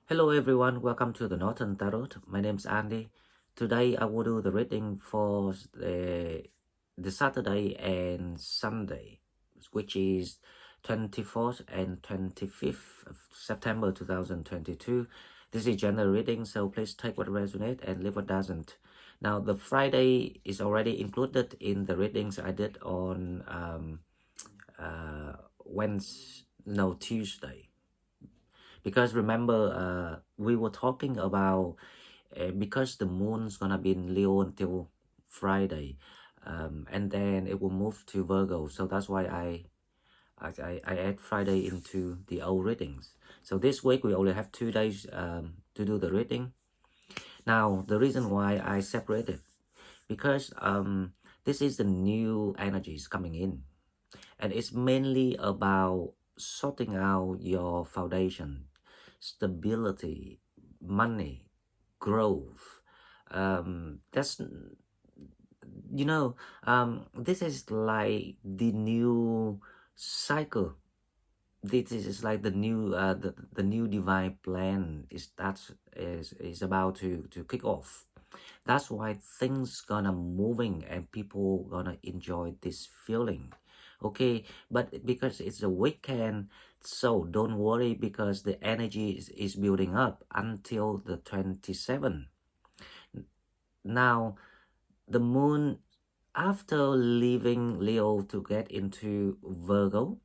Hello everyone, welcome to the Northern Tarot. My name is Andy. Today I will do the reading for the Saturday and Sunday, which is 24th and 25th of September 2022. This is general reading, so please take what resonates and leave what doesn't. Now the Friday is already included in the readings I did on Tuesday. Because remember, we were talking about because the moon's gonna be in Leo until Friday, and then it will move to Virgo. So that's why I add Friday into the old readings. So this week we only have 2 days to do the reading. Now the reason why I separated, because this is the new energies coming in, and it's mainly about sorting out your foundation, stability, money, growth. That's this is like the new cycle. This is like the new the new divine plan is about to kick off. That's why things gonna moving and people gonna enjoy this feeling. Okay, but because it's a weekend, so don't worry, because the energy is building up until the 27th. Now the moon, after leaving Leo to get into Virgo,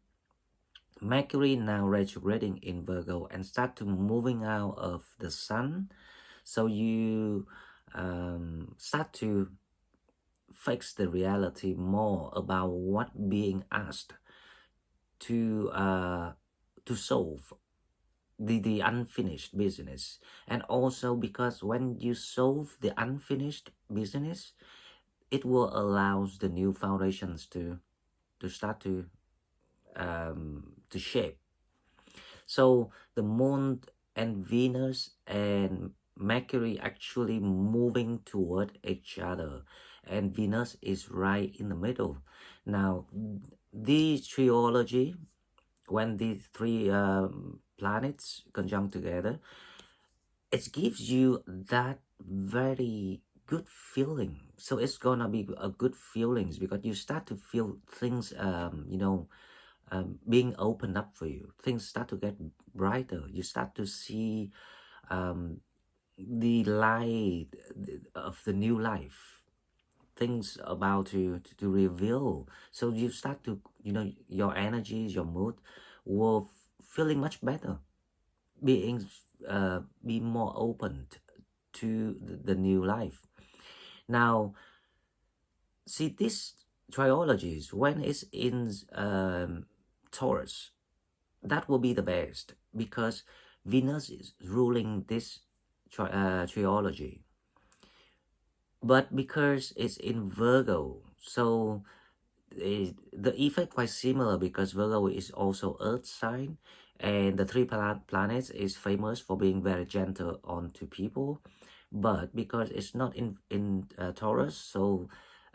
Mercury now retrograding in Virgo and start to moving out of the sun. So you start to fix the reality more about what being asked to solve, the unfinished business. And also because when you solve the unfinished business, it will allow the new foundations to start to shape. So the moon and Venus and Mercury actually moving toward each other, and Venus is right in the middle. Now, the trilogy, when these three planets conjunct together, it gives you that very good feeling. So it's gonna be a good feelings because you start to feel things, being opened up for you. Things start to get brighter. You start to see the light of the new life. Things about to reveal. So you start to, your energies, your mood will feeling much better. Being be more open to the new life. Now, see this trilogies when it's in Taurus, that will be the best because Venus is ruling this trilogy. But because it's in Virgo, so the effect quite similar because Virgo is also Earth sign, and the three planets is famous for being very gentle onto people. But because it's not in Taurus, so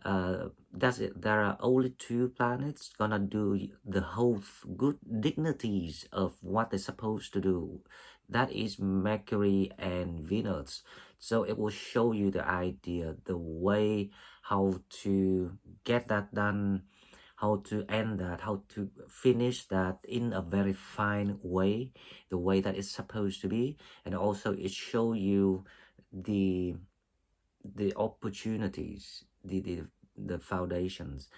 that's it. There are only two planets gonna do the whole good dignities of what they're supposed to do. That is Mercury and Venus. So it will show you the idea, the way how to get that done, how to end that, how to finish that in a very fine way, the way that it's supposed to be. And also it show you the opportunities, the foundations.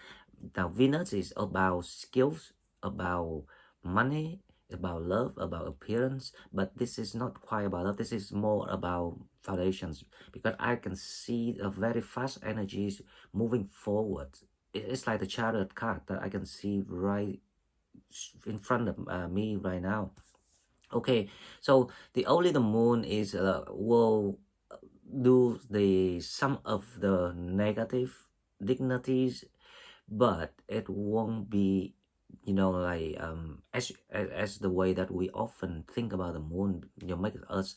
Now Venus is about skills, about money, about love, about appearance, but this is not quite about love. This is more about foundations because I can see a very fast energies moving forward. It's like the chariot card that I can see right in front of me right now. Okay, so the moon is will do the some of the negative dignities, but it won't be, like as the way that we often think about the moon, make us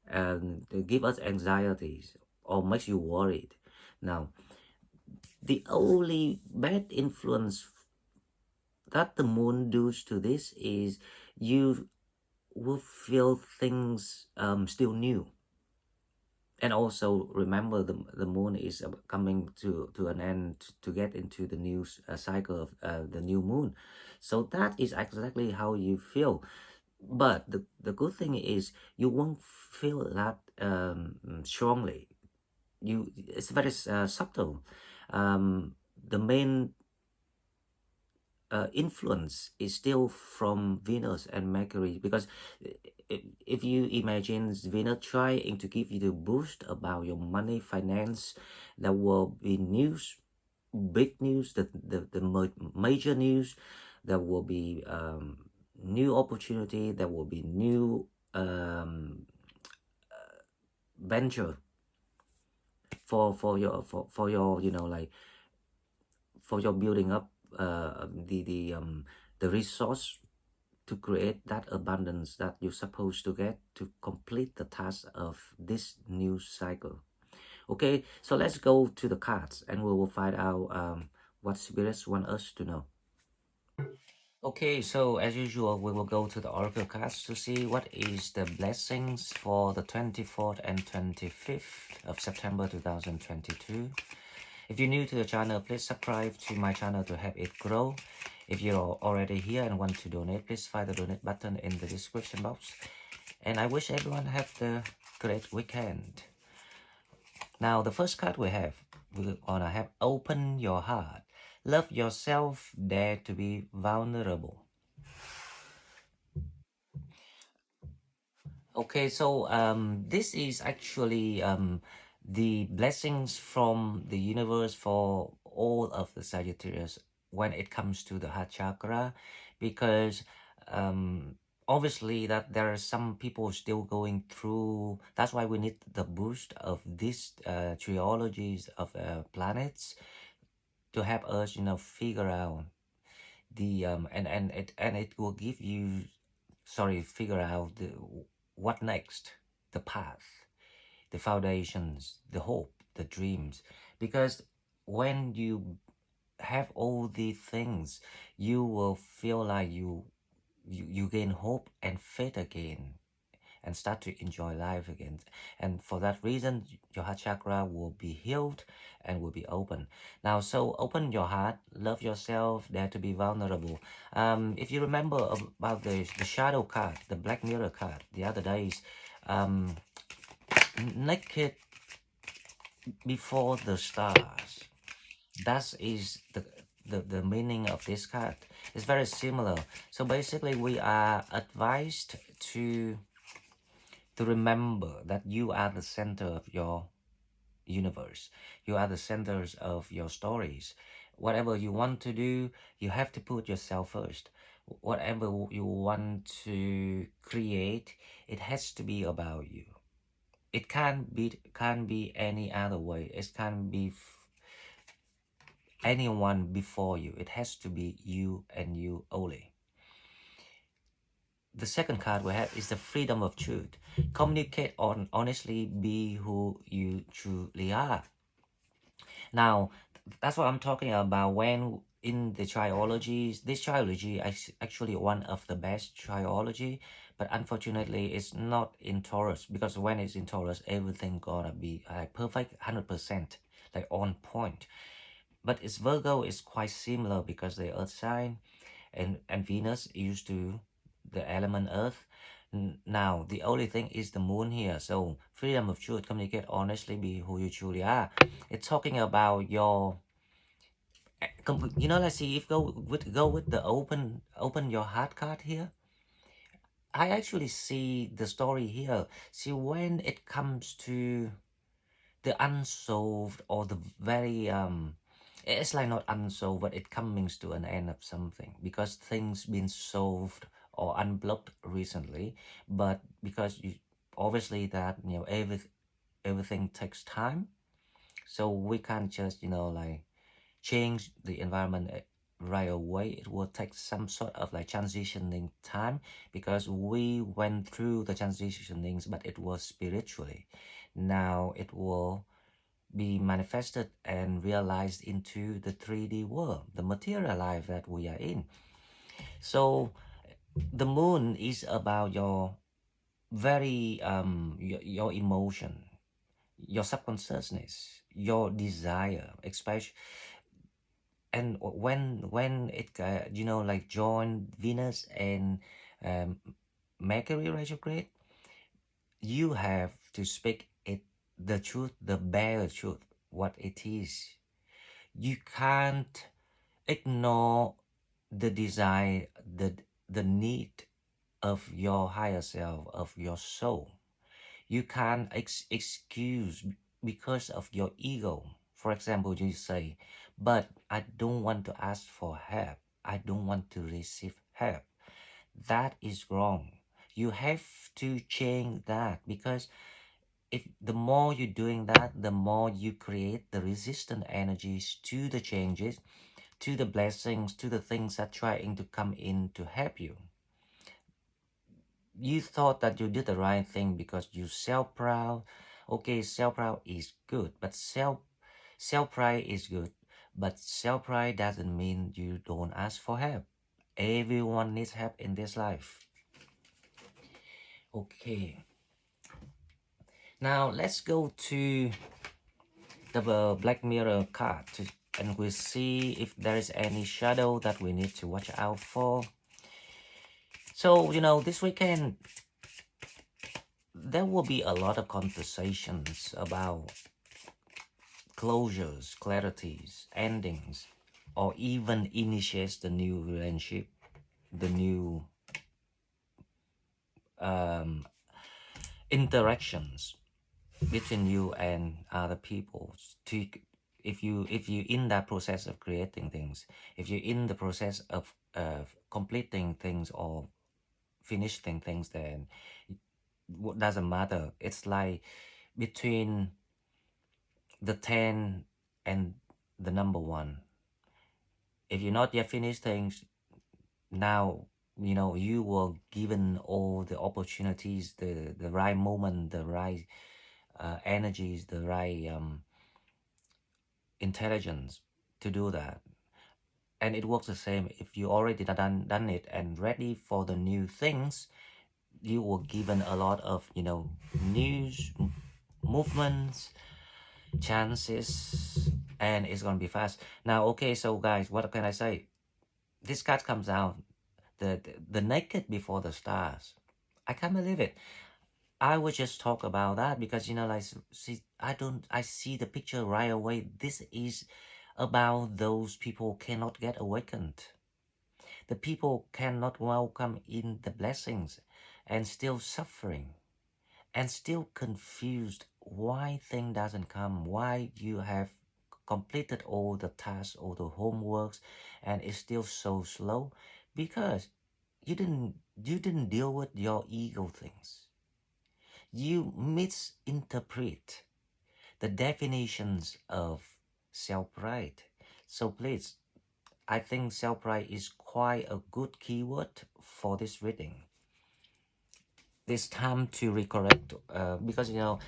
and give us anxieties or makes you worried. Now the only bad influence that the moon does to this is you will feel things still new. And also remember, the moon is coming to an end to get into the new cycle of the new moon. So that is exactly how you feel. But the good thing is you won't feel that strongly. It's very subtle. The main influence is still from Venus and Mercury, because if you imagine Venus trying to give you the boost about your money, finance, there will be news, big news, the major news. There will be new opportunity. There will be new venture for your, like, for your building up the resource to create that abundance that you're supposed to get to complete the task of this new cycle. Okay, so let's go to the cards and we will find out what spirits want us to know. Okay, so as usual, we will go to the oracle cards to see what is the blessings for the 24th and 25th of September 2022. If you're new to the channel, please subscribe to my channel to help it grow. If you're already here and want to donate, please find the donate button in the description box. And I wish everyone have the great weekend. Now, the first card we're gonna have open your heart. Love yourself, dare to be vulnerable. Okay, so this is actually the blessings from the universe for all of the Sagittarius when it comes to the heart chakra, because obviously that there are some people still going through. That's why we need the boost of these trilogies of planets to help us, figure out the and it will give you, sorry, figure out what next, the path, the foundations, the hope, the dreams. Because when you have all these things, you will feel like you gain hope and faith again, and start to enjoy life again. And for that reason, your heart chakra will be healed and will be open. Now, so open your heart, love yourself, dare to be vulnerable. If you remember about the shadow card, the black mirror card, the other days, um, naked before the stars. That is the meaning of this card. It's very similar. So basically, we are advised to remember that you are the center of your universe. You are the centers of your stories. Whatever you want to do, you have to put yourself first. Whatever you want to create, it has to be about you. It can't be any other way. It can't be anyone before you. It has to be you and you only. The second card we have is the freedom of truth. Communicate honestly, be who you truly are. Now, that's what I'm talking about when in the triologies. This trilogy is actually one of the best triology, but unfortunately it's not in Taurus, because when it's in Taurus, everything gonna be like perfect, 100%, like on point. But its Virgo is quite similar because the Earth sign, and Venus used to the element Earth. Now, the only thing is the moon here. So, freedom of truth, communicate honestly, be who you truly are. It's talking about your, let's see if go with the open your heart card here. I actually see the story here. See, when it comes to the unsolved, or the very it's like not unsolved, but it comes to an end of something, because things been solved or unblocked recently. But because you obviously that everything takes time, so we can't just like change the environment right away. It will take some sort of like transitioning time, because we went through the transitionings, but it was spiritually. Now it will be manifested and realized into the 3D world, the material life that we are in. So The moon is about your very your emotion, your subconsciousness, your desire, especially. And when it like join Venus and um, Mercury retrograde, you have to speak it the truth, the bare truth, what it is. You can't ignore the desire, the need of your higher self, of your soul. You can't excuse because of your ego. For example, you say, but I don't want to ask for help. I don't want to receive help. That is wrong. You have to change that, because if the more you're doing that, the more you create the resistant energies to the changes, to the blessings, to the things that trying to come in to help you. You thought that you did the right thing because you self-proud. Okay, self-proud is good, but self-pride is good, but self-pride doesn't mean you don't ask for help. Everyone needs help in this life. Okay, now let's go to the Black Mirror card and we'll see if there is any shadow that we need to watch out for. So, this weekend there will be a lot of conversations about closures, clarities, endings, or even initiates the new relationship, the new um, interactions between you and other people. To if you in that process of creating things, if you're in the process of completing things or finishing things, then what doesn't matter. It's like between the 10 and the number 1. If you're not yet finished things, now you were given all the opportunities, the right moment, the right energies, the right intelligence to do that. And it works the same. If you already done it and ready for the new things, you were given a lot of news, movements, chances, and it's gonna be fast. Now, okay, so guys, what can I say? This card comes out, the naked before the stars. I can't believe it. I would just talk about that because like, see, I see the picture right away. This is about those people cannot get awakened. The people cannot welcome in the blessings and still suffering and still confused why thing doesn't come, why you have completed all the tasks, all the homeworks, and it's still so slow, because you didn't deal with your ego things. You misinterpret the definitions of self-pride. So please, I think self-pride is quite a good keyword for this reading. It's time to recorrect, because a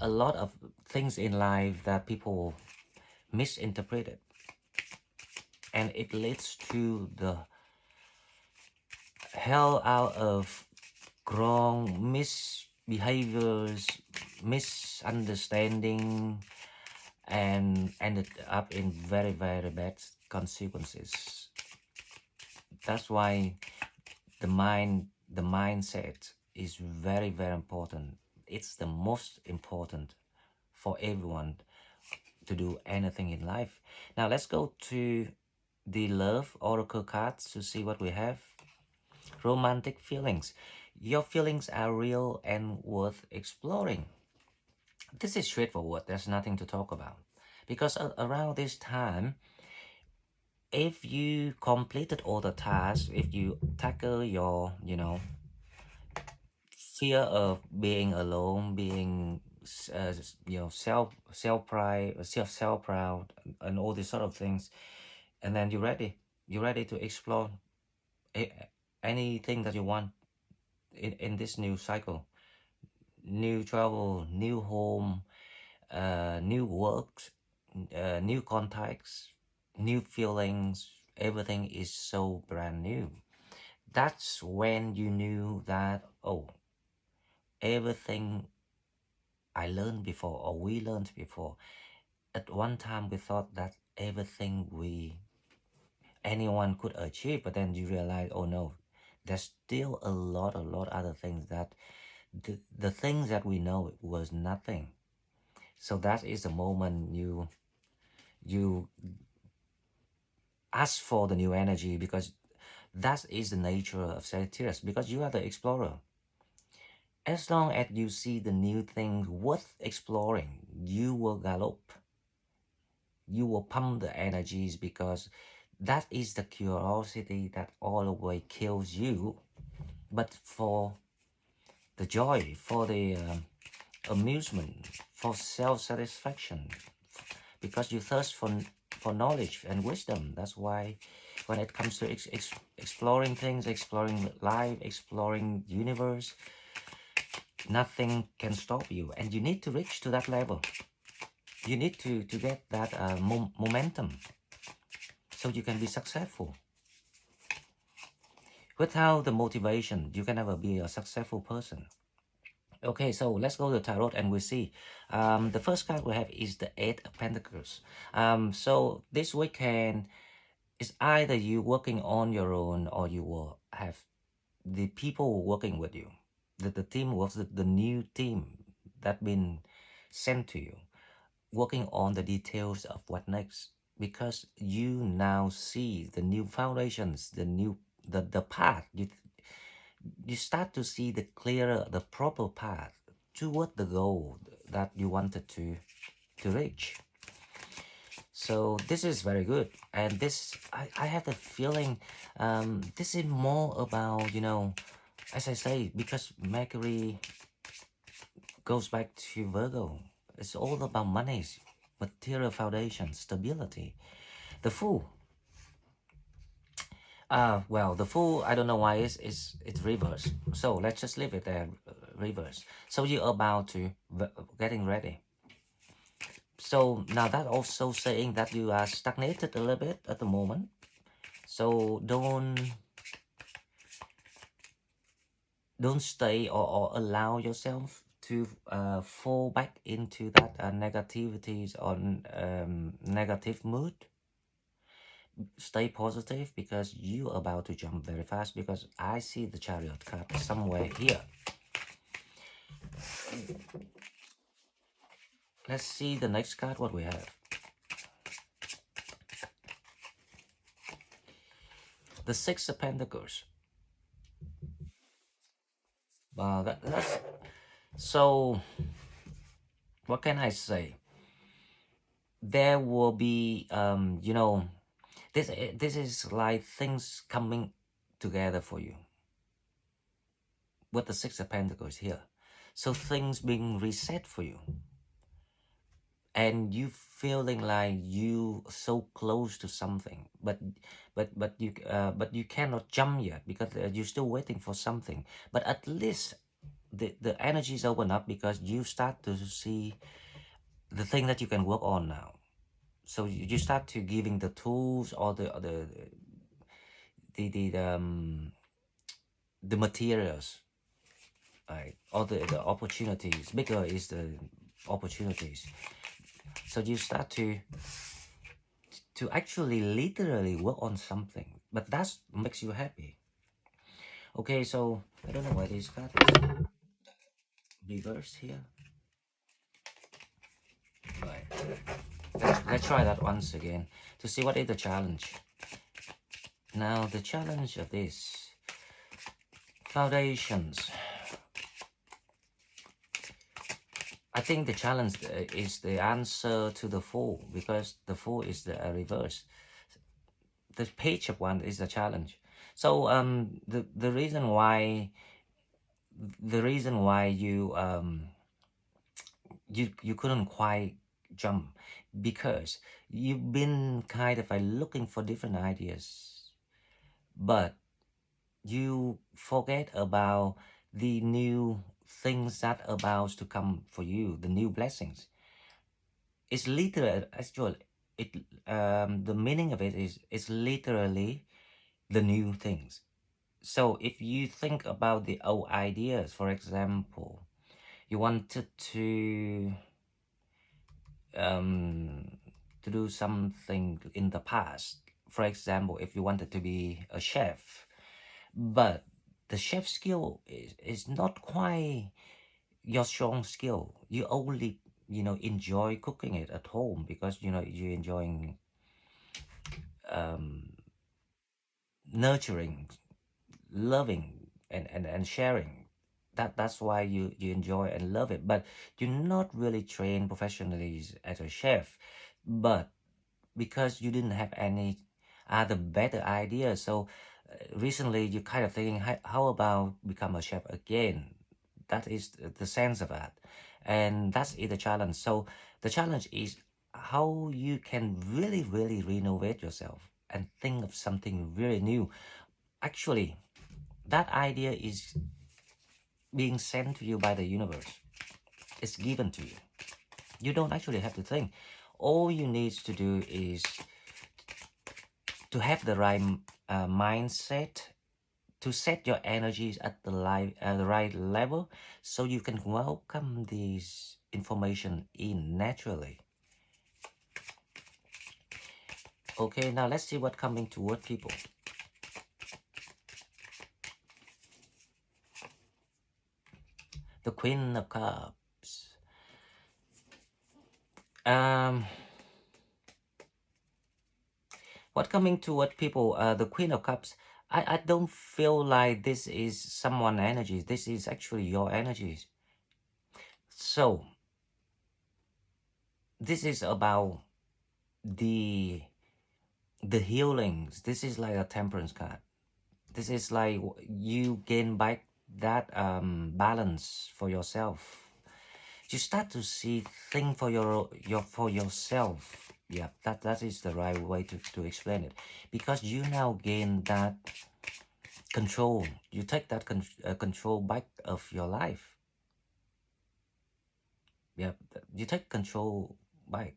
lot of things in life that people misinterpreted, and it leads to the hell out of wrong misbehaviors, misunderstanding, and ended up in very, very bad consequences. That's why the mindset is very, very important. It's the most important for everyone to do anything in life. Now let's go to the love oracle cards to see what we have. Romantic feelings. Your feelings are real and worth exploring. This is straightforward. There's nothing to talk about. Because around this time, if you completed all the tasks, if you tackle your, fear of being alone, being, self proud, and all these sort of things, and then you're ready to explore anything that you want in this new cycle, new travel, new home, new work, new contacts, new feelings. Everything is so brand new. that's when you knew that, oh, everything I learned before or we learned before, at one time we thought that everything anyone could achieve, but then you realize, oh no, there's still a lot other things that the things that we know was nothing. So that is the moment you ask for the new energy, because that is the nature of Sagittarius, because you are the explorer. As long as you see the new things worth exploring, you will gallop. You will pump the energies, because that is the curiosity that always kills you. But for the joy, for the amusement, for self-satisfaction, because you thirst for knowledge and wisdom. That's why when it comes to exploring things, exploring life, exploring universe, nothing can stop you. And you need to reach to that level. You need to get that momentum so you can be successful. Without the motivation, you can never be a successful person. Okay, so let's go to Tarot and we see. The first card we have is the Eight of Pentacles. So this weekend, it's either you working on your own or you will have the people working with you. The team was the new team that been sent to you, working on the details of what next. Because you now see the new foundations, the path. You start to see the clearer, the proper path toward the goal that you wanted to reach. So this is very good, and this I have the feeling this is more about, as I say, because Mercury goes back to Virgo. It's all about money, material foundation, stability. The Fool. Well, the Fool, I don't know why it's reverse. So let's just leave it there, reverse. So you're about to getting ready. So now that also saying that you are stagnated a little bit at the moment. So don't stay or allow yourself to fall back into that negativities or negative mood. Stay positive, because you're about to jump very fast, because I see the Chariot card somewhere here. Let's see the next card, what we have. The Six of Pentacles. That's so, what can I say? There will be, this is like things coming together for you with the Six of Pentacles here. So things being reset for you, and you feeling like you so close to something, but you cannot jump yet, because you're still waiting for something. But at least the energies open up, because you start to see the thing that you can work on now. So you start to giving the tools or the materials, right? Or the opportunities. Bigger is the opportunities. So you start to actually literally work on something, but that makes you happy. Okay, so I don't know why this card is reversed here. Right. Let's try that once again to see what is the challenge. Now the challenge of this foundations. I think the challenge is the answer to the Fool, because the Fool is the reverse. The Page of Wands is the challenge. So the reason why you couldn't quite jump, because you've been kind of like looking for different ideas, but you forget about the new things that are about to come for you, the new blessings. It's literally, actually, the meaning of it is it's literally the new things. So if you think about the old ideas, for example, you wanted um, to do something in the past. For example, if you wanted to be a chef, but the chef skill is not quite your strong skill. You only, enjoy cooking it at home because, you're enjoying um, nurturing, loving, and sharing. That's why you enjoy and love it. But you're not really trained professionally as a chef. But because you didn't have any other better idea, so recently you kind of thinking, how about become a chef again? That is the sense of that, and that's the challenge. So the challenge is how you can really really renovate yourself and think of something really new. Actually, that idea is being sent to you by the universe. It's given to you. You don't actually have to think. All you need to do is to have the right mindset, to set your energies at the right level, so you can welcome this information in naturally. Okay, now let's see what's coming toward people. The Queen of Cups. Um, what coming toward people? The Queen of Cups. I don't feel like this is someone energies. This is actually your energies. So this is about the the healings. This is like a temperance card. This is like you gain back that balance for yourself. You start to see things for for yourself. Yeah, that is the right way to explain it, because you now gain that control. You take that control back of your life. Yeah, you take control back.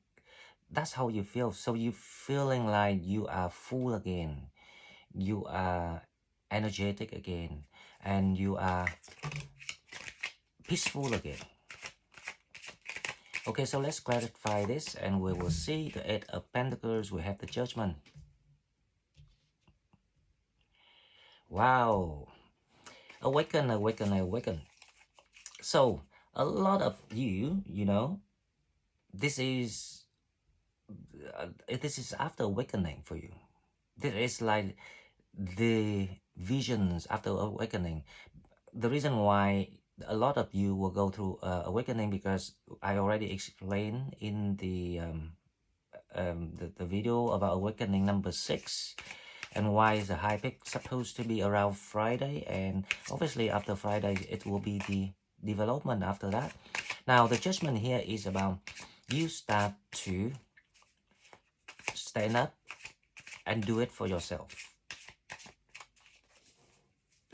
That's how you feel. So you feeling like you are full again. You are energetic again, and you are peaceful again. Okay, so let's clarify this, and we will see the Eight of Pentacles. We have the Judgment. Wow. Awaken, awaken, awaken. So a lot of you, this is after awakening for you. This is like the visions after awakening. The reason why a lot of you will go through awakening, because I already explained in the video about awakening number 6, and why is the high peak supposed to be around Friday, and obviously after Friday it will be the development after that. Now the judgment here is about you start to stand up and do it for yourself.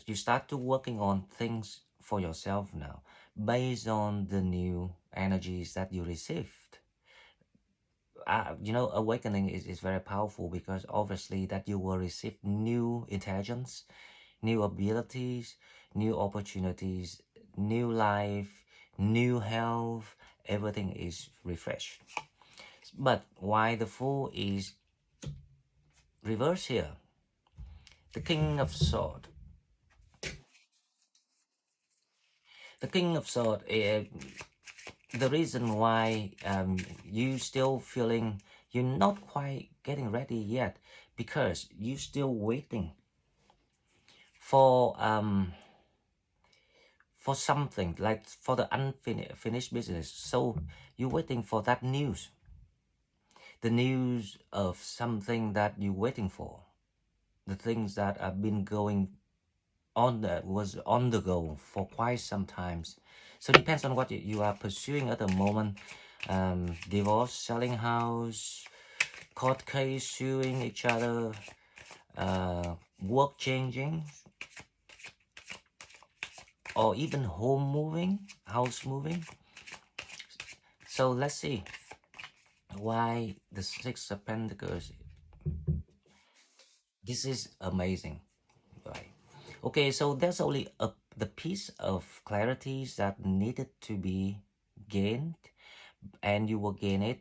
You start to working on things for yourself now, based on the new energies that you received. Awakening is very powerful, because obviously that you will receive new intelligence, new abilities, new opportunities, new life, new health. Everything is refreshed. But why the Fool is reversed here? The King of Swords. The King of Swords, the reason why you still feeling you're not quite getting ready yet, because you still waiting for something, like for the unfinished business. So you're waiting for that news, the news of something that you're waiting for, the things that have been going on, that was on the go for quite some times. So it depends on what you are pursuing at the moment. Divorce, selling house, court case, suing each other, work changing, or even home moving, house moving. So let's see why the Six of Pentacles. This is amazing, right? Okay, so there's only the piece of clarity that needed to be gained, and you will gain it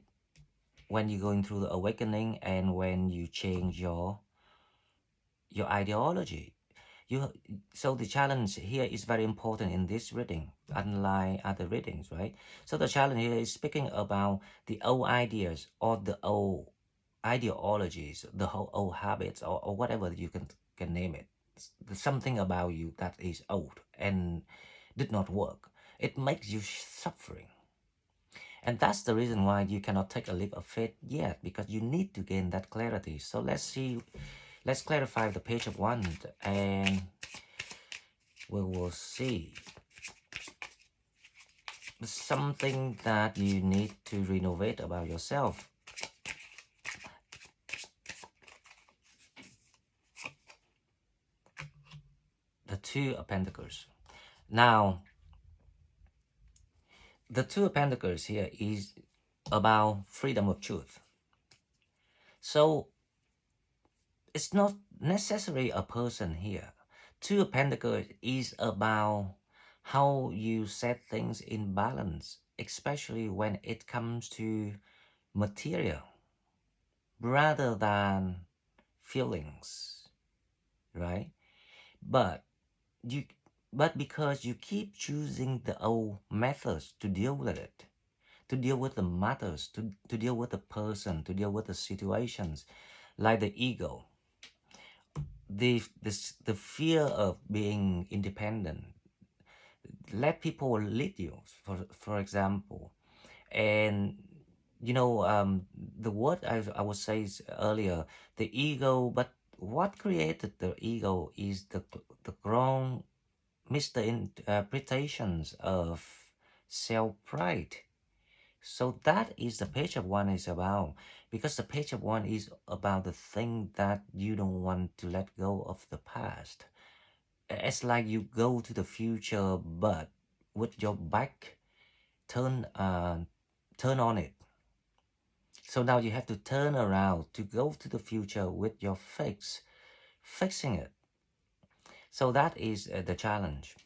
when you're going through the awakening and when you change your ideology. You so the challenge here is very important in this reading, unlike other readings, right? So the challenge here is speaking about the old ideas or the old ideologies, the whole old habits, or whatever you can name it. Something about you that is old and did not work. It makes you suffering. And that's the reason why you cannot take a leap of faith yet, because you need to gain that clarity. So let's clarify the page of one, and we will see something that you need to renovate about yourself. The Two of Pentacles. Now, the Two of Pentacles here is about freedom of truth. So it's not necessarily a person here. Two of Pentacles is about how you set things in balance, especially when it comes to material rather than feelings, right? But you but because you keep choosing the old methods to deal with it, to deal with the matters, to deal with the person, to deal with the situations, like the ego, the fear of being independent. Let people lead you, for example. And the word I would say earlier, the ego. But what created the ego is the wrong misinterpretations of self-pride. So that is the page of one is about, because the page of one is about the thing that you don't want to let go of the past. It's like you go to the future, but with your back turn on it. So now you have to turn around to go to the future with your fixing it. So that is the challenge.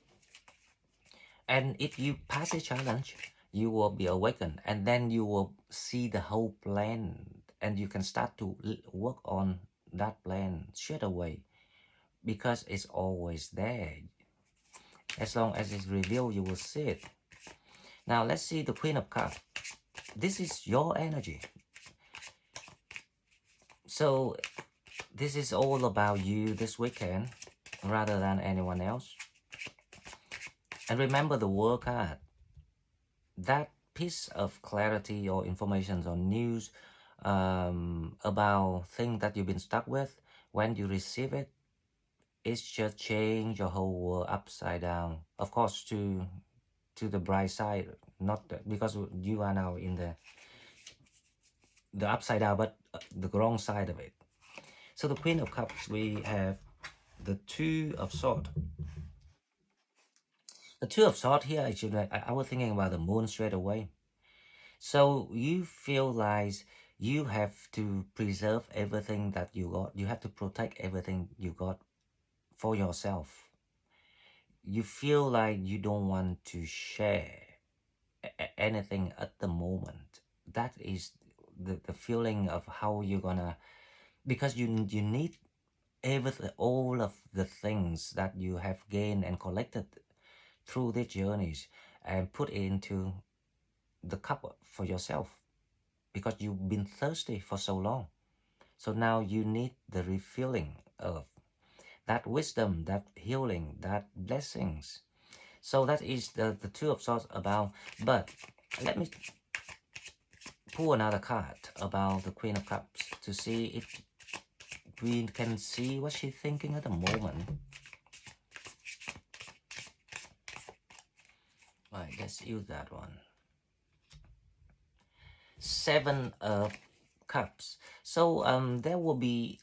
And if you pass the challenge, you will be awakened, and then you will see the whole plan, and you can start to work on that plan straight away, because it's always there. As long as it's revealed, you will see it. Now let's see the Queen of Cups. This is your energy. So this is all about you this weekend rather than anyone else. And remember the World card. That piece of clarity or information or news about things that you've been stuck with, when you receive it, it's just change your whole world upside down. Of course, to the bright side, not because you are now in the upside down, but the wrong side of it. So the Queen of Cups, we have the Two of Swords. The Two of Swords here, I was thinking about the moon straight away. So you feel like you have to preserve everything that you got. You have to protect everything you got for yourself. You feel like you don't want to share anything at the moment. That is the feeling of how you're gonna, because you need everything, all of the things that you have gained and collected through the journeys, and put it into the cup for yourself, because you've been thirsty for so long. So now you need the refilling of that wisdom, that healing, that blessings. So that is the Two of Swords about. But let me pull another card about the Queen of Cups to see if we can see what she's thinking at the moment. Right, let's use that one. Seven of Cups. So there will be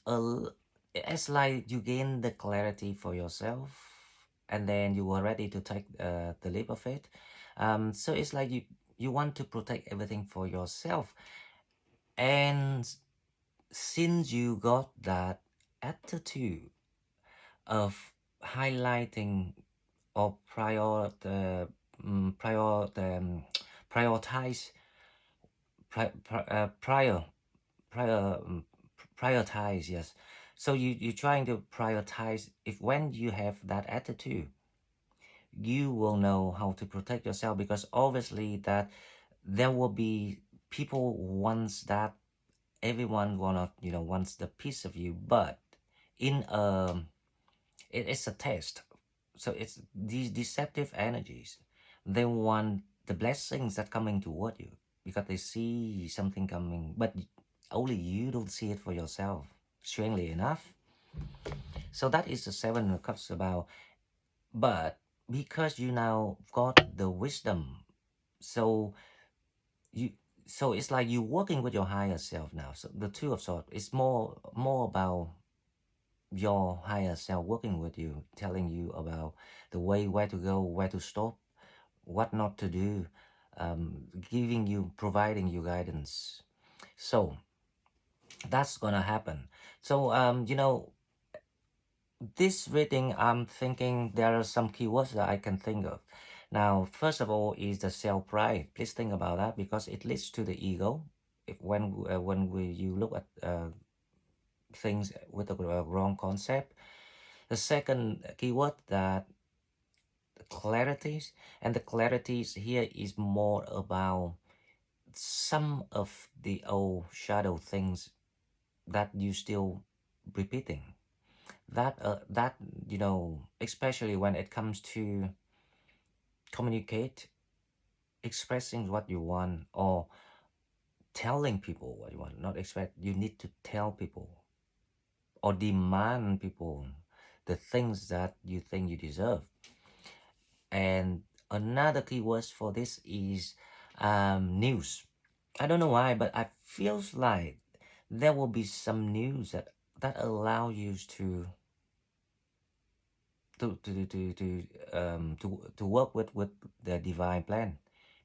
it's like you gain the clarity for yourself, and then you are ready to take the leap of faith. So it's like you want to protect everything for yourself, and since you got that attitude of highlighting or prior prioritize prior prior prioritize, yes. So you're trying to prioritize. If when you have that attitude, you will know how to protect yourself, because obviously that there will be people wants that, everyone wanna, wants the piece of you, but in it's a test. So it's these deceptive energies, they want the blessings that coming toward you because they see something coming, but only you don't see it for yourself, strangely enough. So that is the Seven of Cups about. But because you now got the wisdom, so you so it's like you working with your higher self now. So the Two of Swords is more about your higher self working with you, telling you about the way, where to go, where to stop, what not to do, giving you, providing you guidance. So that's gonna happen. So this reading, I'm thinking there are some keywords that I can think of. Now, first of all, is the self pride. Please think about that, because it leads to the ego. If you look at things with the wrong concept. The second keyword, that clarities, and the clarities here is more about some of the old shadow things that you still repeating. That especially when it comes to communicate, expressing what you want, or telling people what you want. Not expect, you need to tell people or demand people the things that you think you deserve. And another keyword for this is news. I don't know why, but I feels like there will be some news that allow you to work with the divine plan,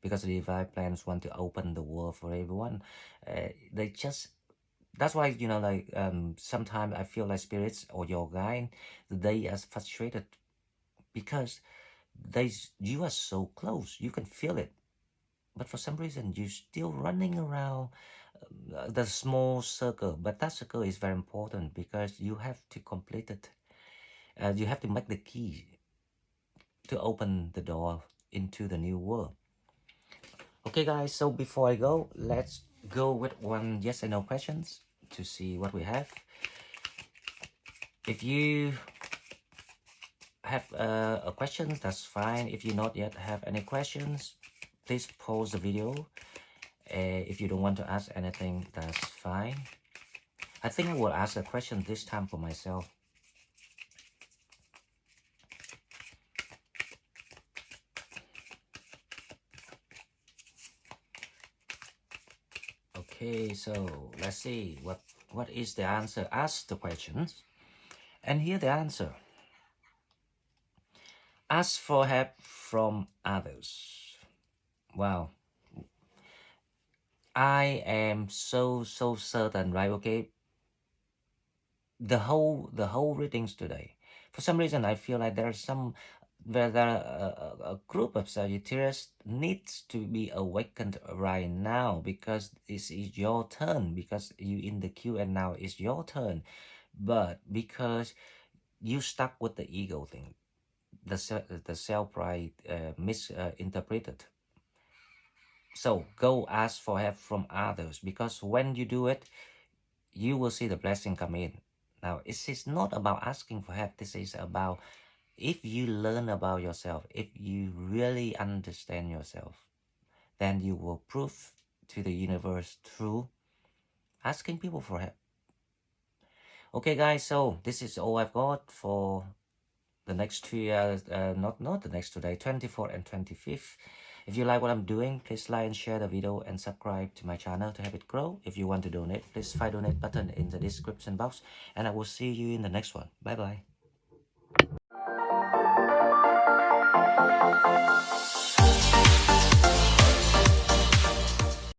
because the divine plans want to open the world for everyone. They just, that's why like sometimes I feel like spirits or your guide, they are frustrated because you are so close, you can feel it, but for some reason you're still running around the small circle. But that circle is very important because you have to complete it. You have to make the key to open the door into the new world. Okay, guys, so before I go, let's go with one yes and no questions to see what we have. If you have a question, that's fine. If you not yet have any questions, please pause the video. If you don't want to ask anything, that's fine. I think I will ask a question this time for myself. Okay, so let's see what is the answer. Ask the questions and hear the answer. Ask for help from others. Wow, I am so certain, right? Okay, the whole readings today, for some reason I feel like there are some, where there are a group of Sagittarius needs to be awakened right now, because this is your turn, because you in the queue and now it's your turn. But because you stuck with the ego thing, the self pride misinterpreted. So go ask for help from others, because when you do it, you will see the blessing come in. Now, this is not about asking for help. This is about, if you learn about yourself, if you really understand yourself, then you will prove to the universe through asking people for help. Okay, guys, so this is all I've got for the next 2 years, not the next 2 days, 24th and 25th. If you like what I'm doing, please like and share the video and subscribe to my channel to help it grow. If you want to donate, please find donate button in the description box, and I will see you in the next one. Bye bye.